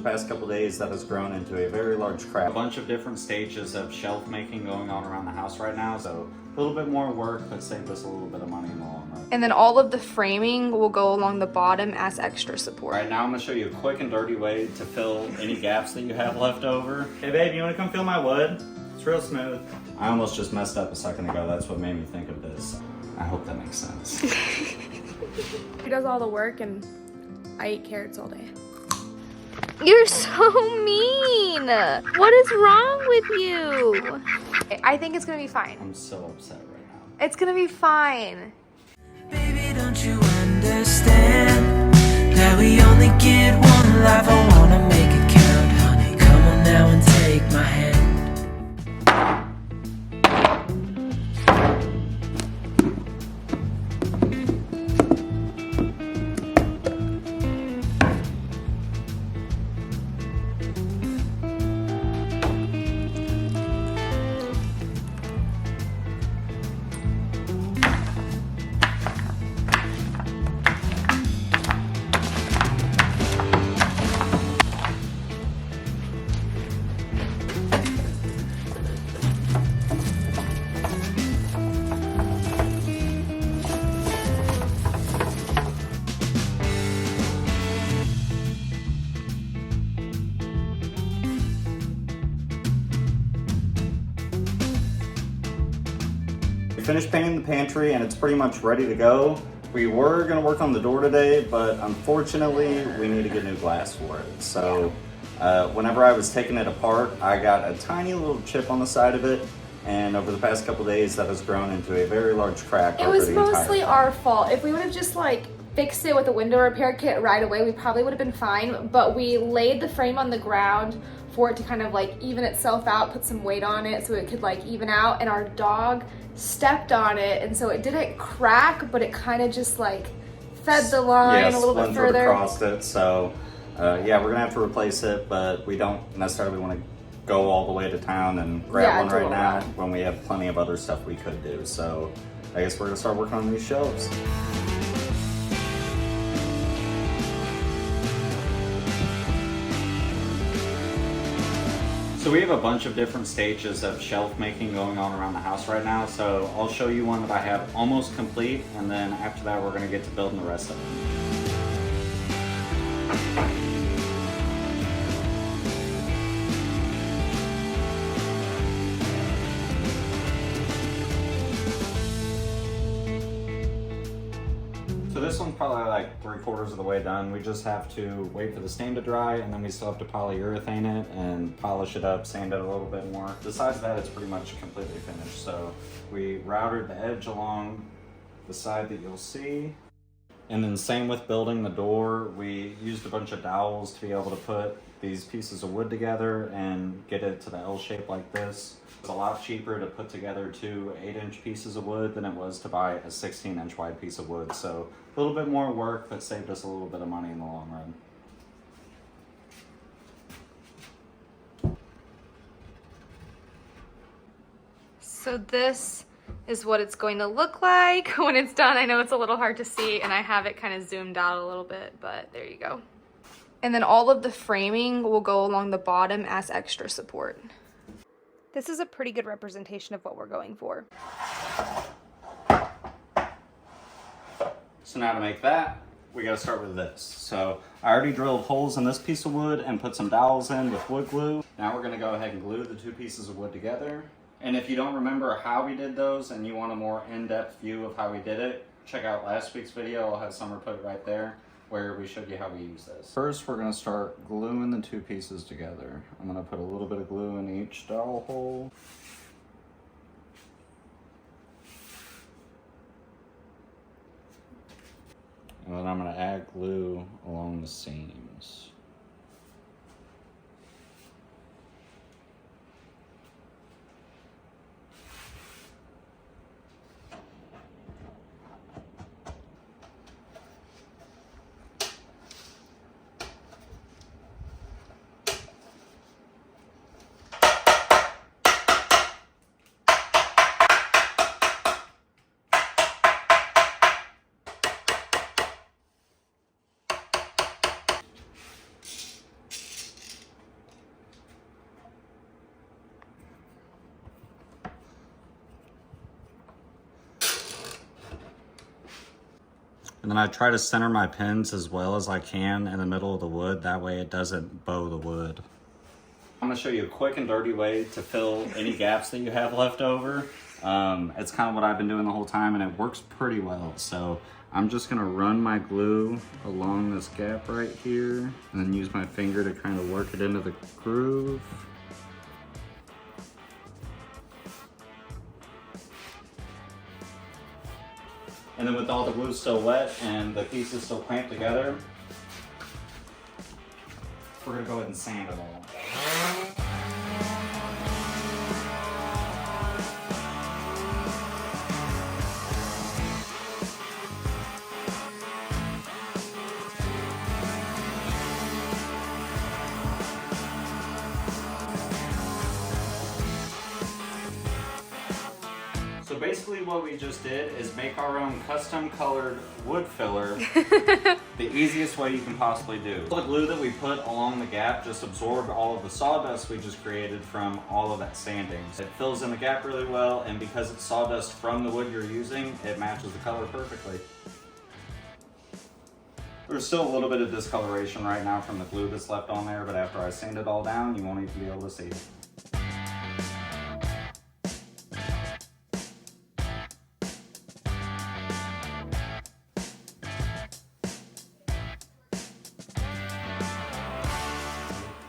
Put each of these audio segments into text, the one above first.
past couple days that has grown into a very large crack. A bunch of different stages of shelf making going on around the house right now, so a little bit more work, but saved us a little bit of money in the long run. And then all of the framing will go along the bottom as extra support. Right now I'm gonna show you a quick and dirty way to fill any gaps that you have left over. Hey babe, you wanna come fill my wood? It's real smooth. I almost just messed up a second ago. That's what made me think of this. I hope that makes sense. He does all the work and I eat carrots all day. You're so mean. What is wrong with you? I think it's gonna be fine. I'm so upset right now. It's gonna be fine. Baby, don't you understand that we only get one life? I wanna make it count, honey. Come on now and take my hand. We finished painting the pantry and it's pretty much ready to go. We were gonna work on the door today, but unfortunately we need to get new glass for it. So whenever I was taking it apart, I got a tiny little chip on the side of it. And over the past couple days, that has grown into a very large crack. It was mostly our fault. If we would have just like fixed it with a window repair kit right away, we probably would have been fine. But we laid the frame on the ground for it to kind of like even itself out, put some weight on it so it could like even out. And our dog stepped on it, and so it didn't crack, but it kind of just like fed the line a little bit further. Across it. So yeah, we're gonna have to replace it, but we don't necessarily want to go all the way to town and grab one right now when we have plenty of other stuff we could do. So I guess we're gonna start working on these shelves. So we have a bunch of different stages of shelf making going on around the house right now. So I'll show you one that I have almost complete, and then after that we're gonna get to building the rest of it. So this one's probably like 3/4 of the way done. We just have to wait for the stain to dry, and then we still have to polyurethane it and polish it up, sand it a little bit more. Besides that, it's pretty much completely finished. So we routed the edge along the side that you'll see. And then same with building the door. We used a bunch of dowels to be able to put these pieces of wood together and get it to the L shape like this. It's a lot cheaper to put together 2 8-inch pieces of wood than it was to buy a 16-inch wide piece of wood. So a little bit more work, but saved us a little bit of money in the long run. So this is what it's going to look like when it's done. I know it's a little hard to see, and I have it kind of zoomed out a little bit, but there you go. And then all of the framing will go along the bottom as extra support. This is a pretty good representation of what we're going for. So now to make that, we gotta start with this. So I already drilled holes in this piece of wood and put some dowels in with wood glue. Now we're gonna go ahead and glue the 2 pieces of wood together. And if you don't remember how we did those and you want a more in-depth view of how we did it, check out last week's video. I'll have Summer put it right there where we showed you how we use this. First, we're gonna start gluing the 2 pieces together. I'm gonna put a little bit of glue in each dowel hole. And then I'm gonna add glue along the seams. And then I try to center my pins as well as I can in the middle of the wood. That way it doesn't bow the wood. I'm gonna show you a quick and dirty way to fill any gaps that you have left over. It's kind of what I've been doing the whole time and it works pretty well. So I'm just gonna run my glue along this gap right here and then use my finger to kind of work it into the groove. And then with all the glue still wet and the pieces still clamped together, we're gonna go ahead and sand it all. So basically what we just did is make our own custom colored wood filler the easiest way you can possibly do. The glue that we put along the gap just absorbed all of the sawdust we just created from all of that sanding. It fills in the gap really well, and because it's sawdust from the wood you're using, it matches the color perfectly. There's still a little bit of discoloration right now from the glue that's left on there, but after I sand it all down, you won't even be able to see it.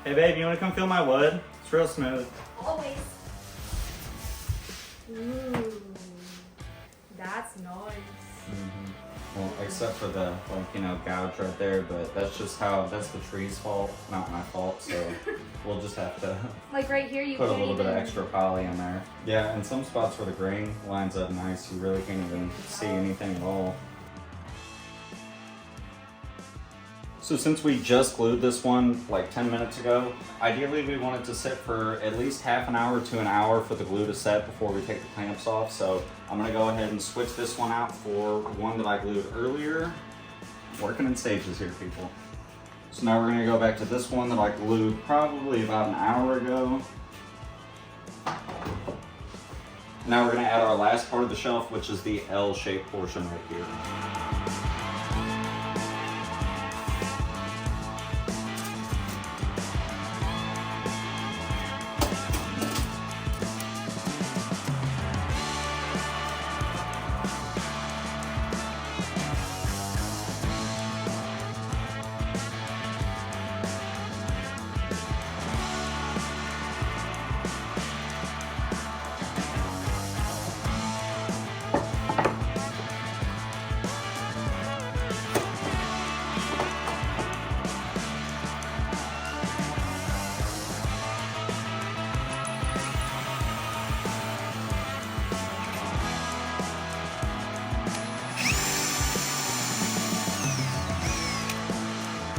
Hey babe, you wanna come feel my wood? It's real smooth. Always. Ooh, that's nice. Well, except for the, gouge right there, but that's just that's the tree's fault, not my fault, so we'll just have to Like right here, you put a can't little bit of even- extra poly in there. Yeah, in some spots where the grain lines up nice, you really can't even see anything at all. So since we just glued this one like 10 minutes ago, ideally we want it to sit for at least half an hour to an hour for the glue to set before we take the clamps off. So I'm gonna go ahead and switch this one out for one that I glued earlier. Working in stages here, people. So now we're gonna go back to this one that I glued probably about an hour ago. Now we're gonna add our last part of the shelf, which is the L-shaped portion right here.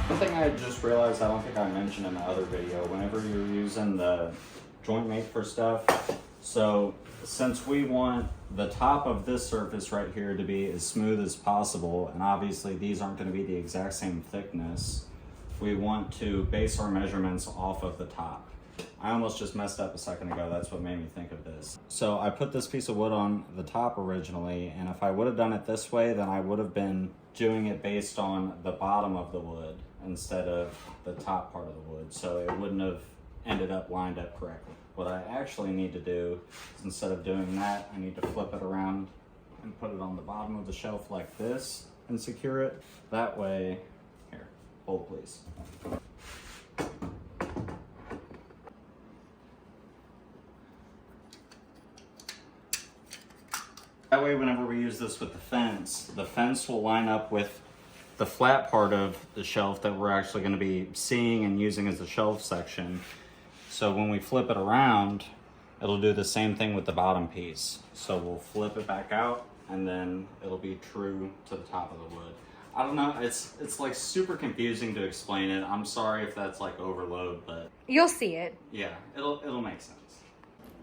One thing I just realized I don't think I mentioned in the other video, whenever you're using the joint mate for stuff, so since we want the top of this surface right here to be as smooth as possible, and obviously these aren't going to be the exact same thickness, we want to base our measurements off of the top. I almost just messed up a second ago, that's what made me think of this. So I put this piece of wood on the top originally, and if I would have done it this way, then I would have been doing it based on the bottom of the wood instead of the top part of the wood, so it wouldn't have ended up lined up correctly. What I actually need to do is, instead of doing that, I need to flip it around and put it on the bottom of the shelf like this and secure it. That way, here, hold please. That way, whenever we use this with the fence will line up with the flat part of the shelf that we're actually going to be seeing and using as the shelf section. So when we flip it around, it'll do the same thing with the bottom piece. So we'll flip it back out and then it'll be true to the top of the wood. I don't know, it's like super confusing to explain it. I'm sorry if that's like overload, but You'll see it. yeah, it'll make sense.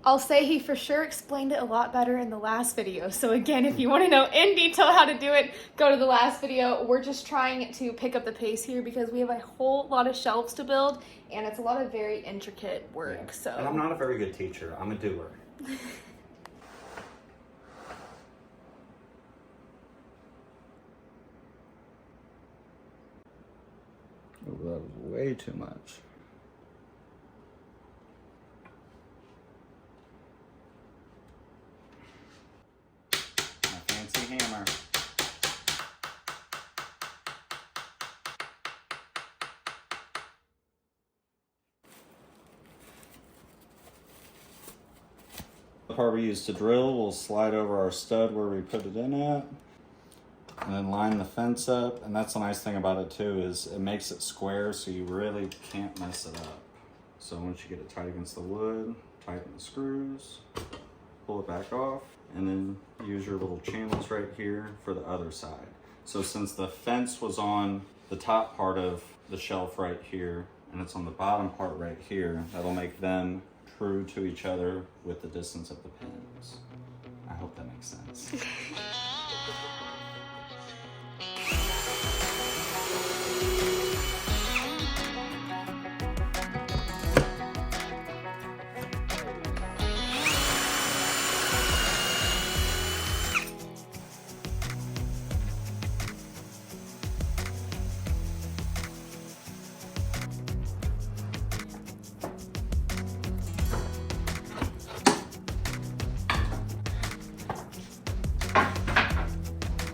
I'll say he for sure explained it a lot better in the last video. So again, if you want to know in detail how to do it, go to the last video. We're just trying to pick up the pace here because we have a whole lot of shelves to build and it's a lot of very intricate work. Yeah. So And I'm not a very good teacher, I'm a doer. that was way too much. My fancy hammer. The part we use to drill will slide over our stud where we put it in at, and then line the fence up. And that's the nice thing about it too, is it makes it square so you really can't mess it up. So once you get it tight against the wood, tighten the screws, pull it back off, and then use your little channels right here for the other side. So since the fence was on the top part of the shelf right here, and it's on the bottom part right here, that'll make them true to each other with the distance of the pins. I hope that makes sense.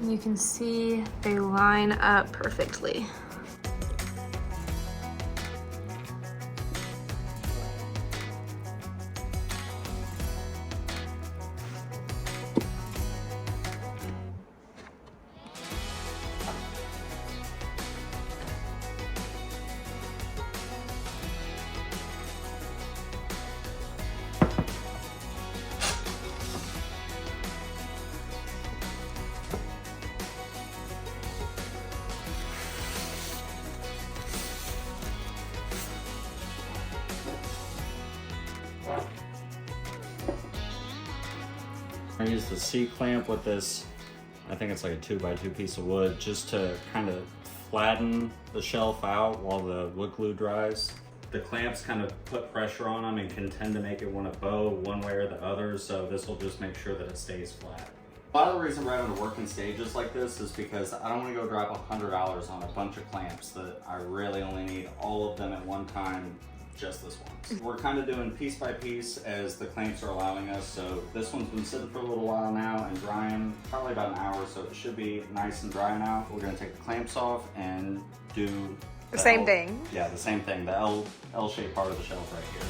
You can see they line up perfectly. I use the C-clamp with this, I think it's like a 2x2 piece of wood, just to kind of flatten the shelf out while the wood glue dries. The clamps kind of put pressure on them and can tend to make it want to bow one way or the other, so this will just make sure that it stays flat. A lot of the reason we're having to work in stages like this is because I don't want to go drop $100 on a bunch of clamps that I really only need all of them at one time, just this once. We're kind of doing piece by piece as the clamps are allowing us. So this one's been sitting for a little while now and drying, probably about an hour, so it should be nice and dry now. We're gonna take the clamps off and do The same thing. Yeah, the same thing, the L-shaped part of the shelf right here.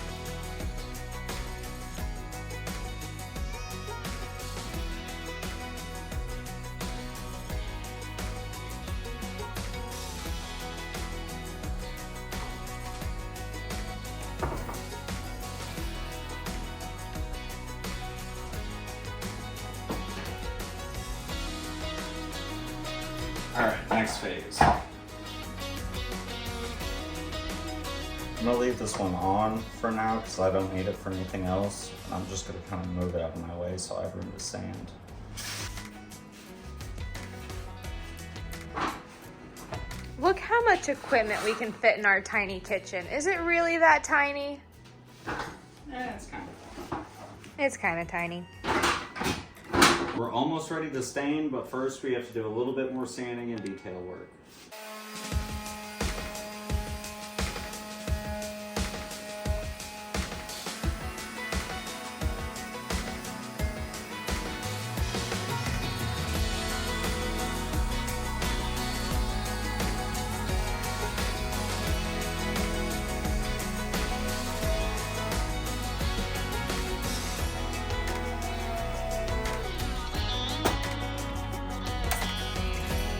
All right, next phase. I'm gonna leave this one on for now because I don't need it for anything else. And I'm just gonna kind of move it out of my way so I have room to sand. Look how much equipment we can fit in our tiny kitchen. Is it really that tiny? It's kind of. It's kind of tiny. We're almost ready to stain, but first we have to do a little bit more sanding and detail work.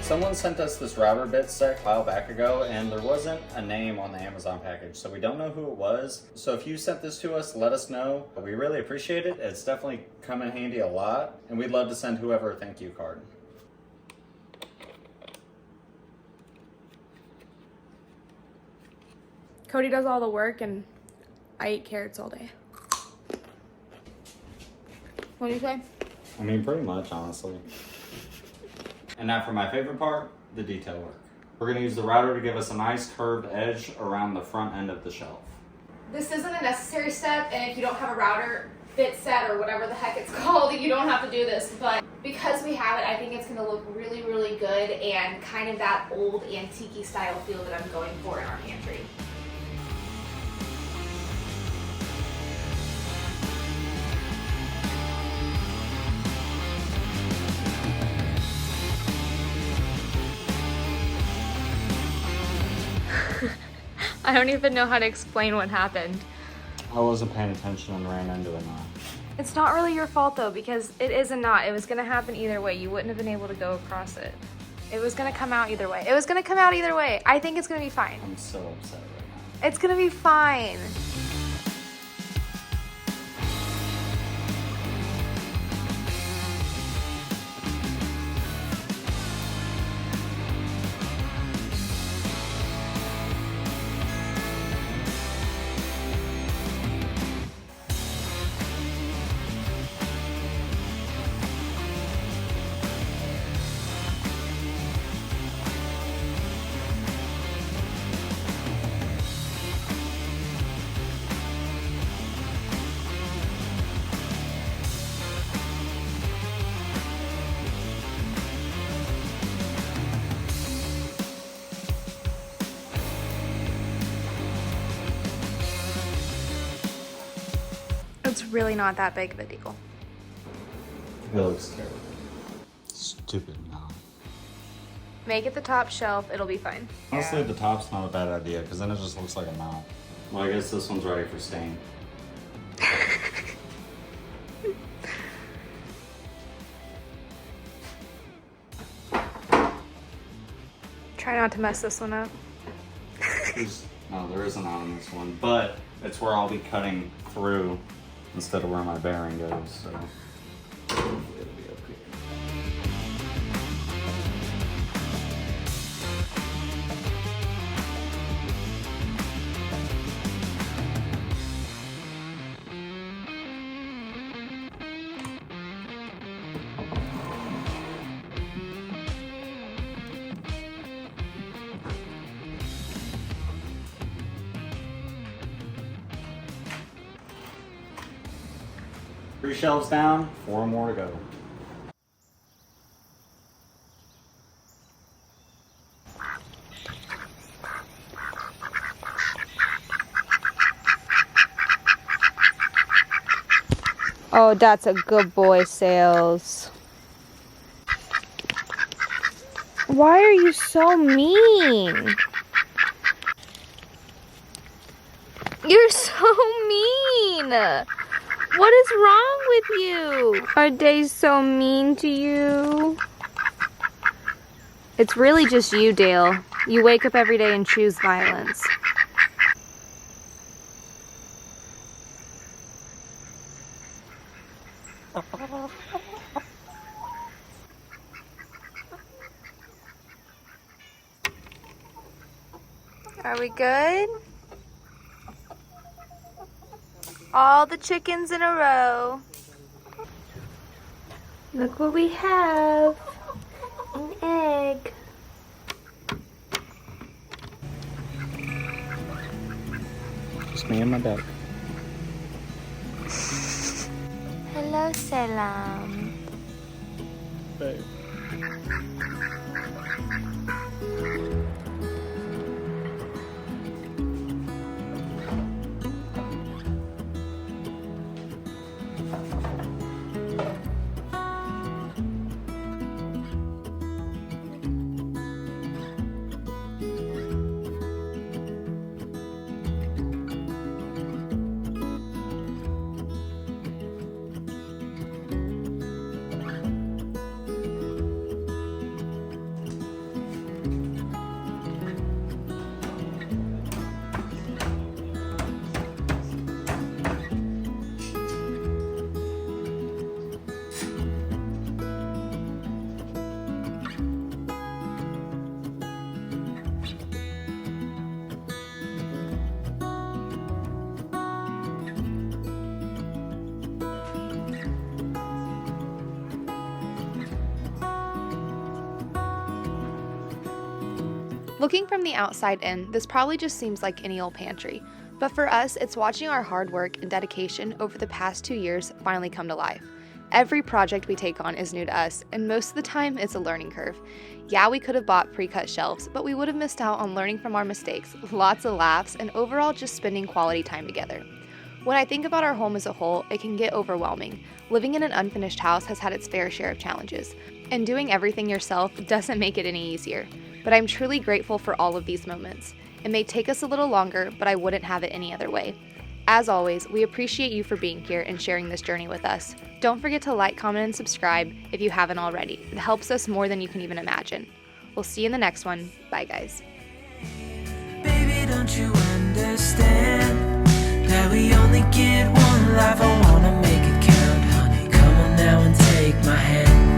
Someone sent us this router bit set a while back ago, and there wasn't a name on the Amazon package, so we don't know who it was. So if you sent this to us, let us know. We really appreciate it. It's definitely come in handy a lot, and we'd love to send whoever a thank you card. Cody does all the work and I eat carrots all day. What do you say? I mean, pretty much, honestly. And now for my favorite part, the detail work. We're gonna use the router to give us a nice curved edge around the front end of the shelf. This isn't a necessary step, and if you don't have a router bit set or whatever the heck it's called, you don't have to do this. But because we have it, I think it's going to look really, really good and kind of that old antique-y style feel that I'm going for in our pantry. I don't even know how to explain what happened. I wasn't paying attention and ran into a knot. It's not really your fault though, because it is a knot. It was gonna happen either way. You wouldn't have been able to go across it. It was gonna come out either way. It was gonna come out either way. I think it's gonna be fine. I'm so upset right now. It's gonna be fine. It's really not that big of a deal. It looks terrible. Stupid knot. Make it the top shelf, it'll be fine. Honestly, the top's not a bad idea because then it just looks like a knot. Well, I guess this one's ready for stain. Try not to mess this one up. No, there isn't on this one, but it's where I'll be cutting through instead of where my bearing goes, so hopefully it'll be okay. Three shelves down, 4 more to go. Oh, that's a good boy, Sales. Why are you so mean? You're so mean. What is wrong with you? Are they so mean to you? It's really just you, Dale. You wake up every day and choose violence. Are we good? All the chickens in a row. Look what we have. An egg. Just me and my duck. Hello, Salam. Hey. Looking from the outside in, this probably just seems like any old pantry. But for us, it's watching our hard work and dedication over the past 2 years finally come to life. Every project we take on is new to us, and most of the time it's a learning curve. Yeah, we could have bought pre-cut shelves, but we would have missed out on learning from our mistakes, lots of laughs, and overall just spending quality time together. When I think about our home as a whole, it can get overwhelming. Living in an unfinished house has had its fair share of challenges, and doing everything yourself doesn't make it any easier. But I'm truly grateful for all of these moments. It may take us a little longer, but I wouldn't have it any other way. As always, we appreciate you for being here and sharing this journey with us. Don't forget to like, comment, and subscribe if you haven't already. It helps us more than you can even imagine. We'll see you in the next one. Bye, guys. Baby, don't you understand that we only get one life? I wanna make it count, honey. Come on now and take my hand.